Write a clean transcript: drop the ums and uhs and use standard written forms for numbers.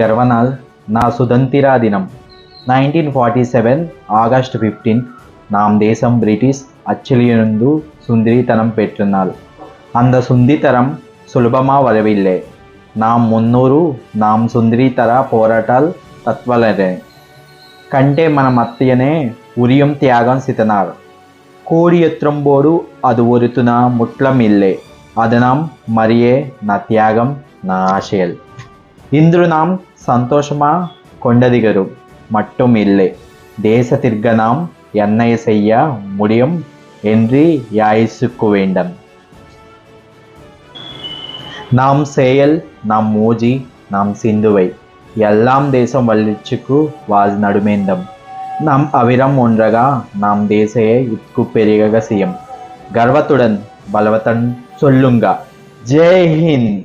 గర్వనాల్ నా సుదంతిరా దినం 1947 ఆగస్ట్ 15 நாம் தேசம் பிரிட்டிஷ் அச்சிலிருந்து சுந்தரித்தனம் பெற்றுனால் அந்த சுந்தித்தரம் சுலபமா வரவில்லை. நாம் முன்னூறு நாம் சுந்தரித்தர போராటాல் తత్వలరే కంటే మన మత్తియనే ఉరియం త్యాగం సితనార్ కోడి ఎత్రంబోడు அது ஒருத்துனா முட்லம் இல்லை. அது நாம் மரியே నా త్యాగం నా ఆశయల్ ఇంద్రు நாம் సంతోషమా కొండదిగరు మట్టుం இல்லை. தேச திர்க நாம் என்னை செய்ய முடியும் என்று யாயிசுக்கு வேண்டும். நாம் செயல் நாம் மூஜி நாம் சிந்துவை எல்லாம் தேசம் வளர்ச்சிக்கு வாజ్ நடுமேந்தம். நாம் அவிரம் ஒன்றகா நாம் தேசையை இத்கு பெருக செய்யும். கர்வத்துடன் பலவத்தன் சொல்லுங்க. ஜெய் ஹிந்த்.